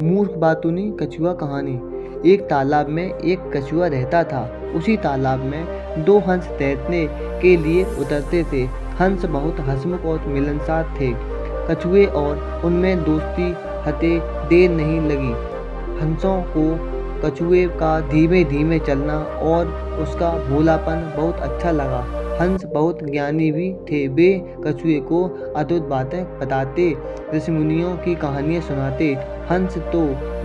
मूर्ख बातूनी कछुआ कहानी। एक तालाब में एक कछुआ रहता था। उसी तालाब में दो हंस तैरने के लिए उतरते थे। हंस बहुत हंसमुख और मिलनसार थे। कछुए और उनमें दोस्ती हते देर नहीं लगी। हंसों को कछुए का धीमे धीमे चलना और उसका भोलापन बहुत अच्छा लगा। हंस बहुत ज्ञानी भी थे। वे कछुए को अद्भुत बातें बताते, ऋषि मुनियों की कहानियाँ सुनाते। हंस तो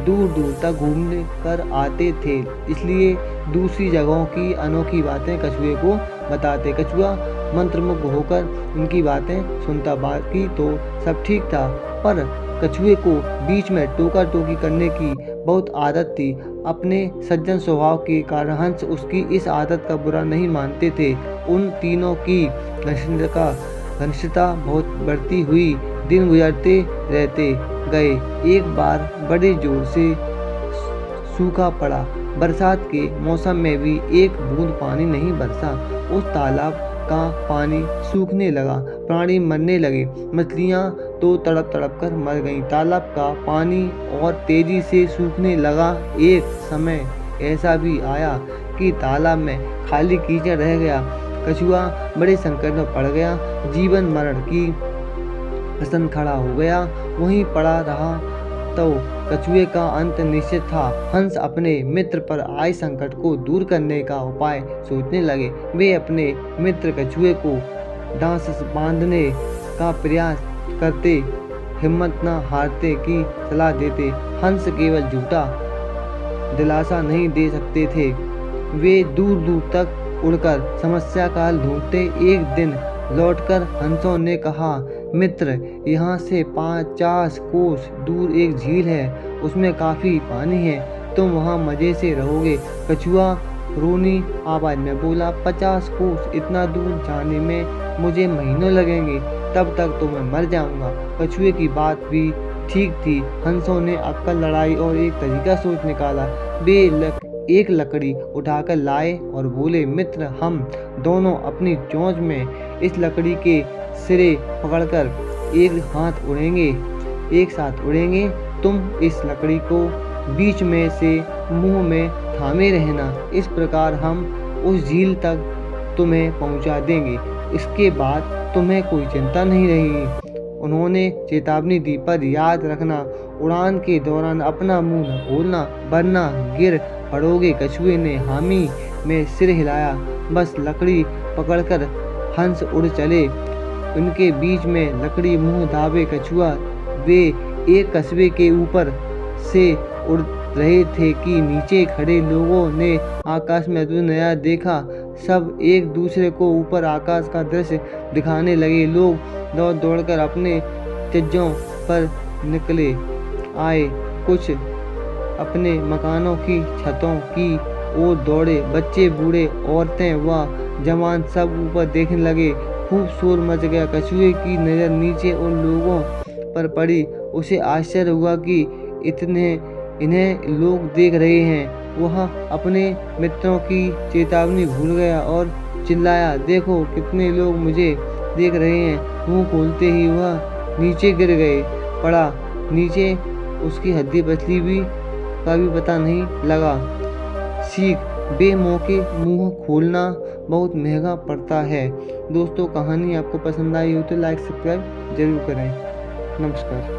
दूर दूर तक घूमने कर आते थे, इसलिए दूसरी जगहों की अनोखी बातें कछुए को बताते। कछुआ मंत्रमुग्ध होकर उनकी बातें सुनता। बाकी तो सब ठीक था, पर कछुए को बीच में टोका टोकी करने की बहुत आदत थी। अपने सज्जन स्वभाव के कारण हंस उसकी इस आदत का बुरा नहीं मानते थे। उन तीनों की घनिष्ठता बहुत बढ़ती हुई दिन गुजरते रहते गए। एक बार बड़े जोर से सूखा पड़ा। बरसात के मौसम में भी एक बूंद पानी नहीं बरसा। उस तालाब का पानी सूखने लगा। प्राणी मरने लगे। मछलियाँ तो तड़प तड़प कर मर गईं। तालाब का पानी और तेजी से सूखने लगा। एक समय ऐसा भी आया कि तालाब में खाली कीचड़ रह गया। कछुआ बड़े संकट में पड़ गया। जीवन मरण की प्रश्न खड़ा हो गया। वहीं पड़ा रहा तो कछुए का अंत निश्चित था। हंस अपने मित्र पर आए संकट को दूर करने का उपाय सोचने लगे। वे अपने मित्र कछुए को डांस बांधने का प्रयास करते, हिम्मत न हारते की सलाह देते। हंस केवल झूठा दिलासा नहीं दे सकते थे, वे दूर दूर तक उड़कर समस्या का हल ढूंढते। एक दिन लौटकर हंसों ने कहा, मित्र, यहाँ से 50 कोस दूर एक झील है, उसमें काफ़ी पानी है, तुम वहाँ मज़े से रहोगे। कछुआ रोनी आवाज़ में बोला, 50 कोस, इतना दूर जाने में मुझे महीनों लगेंगे, तब तक तो मैं मर जाऊँगा। कछुए की बात भी ठीक थी। हंसों ने अक्कल लड़ाई और एक तरीका सोच निकाला। वे एक लकड़ी उठाकर लाए और बोले, मित्र, हम दोनों अपनी चोंच में इस लकड़ी के सिरे पकड़कर एक साथ उड़ेंगे। तुम इस लकड़ी को बीच में से मुंह में थामे रहना। इस प्रकार हम उस झील तक तुम्हें पहुंचा देंगे। इसके बाद तुम्हें कोई चिंता नहीं रहेगी। उन्होंने चेतावनी दी, पर याद रखना, उड़ान के दौरान अपना मुंह न खोलना, वरना गिर पड़ोगे। कछुए ने हामी में सिर हिलाया। बस लकड़ी पकड़कर हंस उड़ चले। उनके बीच में लकड़ी मुंह दाबे कछुआ। वे एक कस्बे के ऊपर से उड़ रहे थे कि नीचे खड़े लोगों ने आकाश में अद्भुत नजारा देखा। सब एक दूसरे को ऊपर आकाश का दृश्य दिखाने लगे। लोग दौड़ दौड़कर अपने छज्जों पर निकले आए। कुछ अपने मकानों की छतों की ओर दौड़े। बच्चे, बूढ़े, औरतें व जवान सब ऊपर देखने लगे। खूब शोर मच गया। कछुए की नज़र नीचे उन लोगों पर पड़ी। उसे आश्चर्य हुआ कि इन्हें लोग देख रहे हैं। वह अपने मित्रों की चेतावनी भूल गया और चिल्लाया, देखो कितने लोग मुझे देख रहे हैं। मुंह खोलते ही वह नीचे गिर पड़ा। नीचे उसकी हड्डी पसली का भी पता नहीं लगा। सीख, बेमौके मुंह खोलना बहुत महंगा पड़ता है। दोस्तों, कहानी आपको पसंद आई हो तो लाइक सब्सक्राइब जरूर करें। नमस्कार।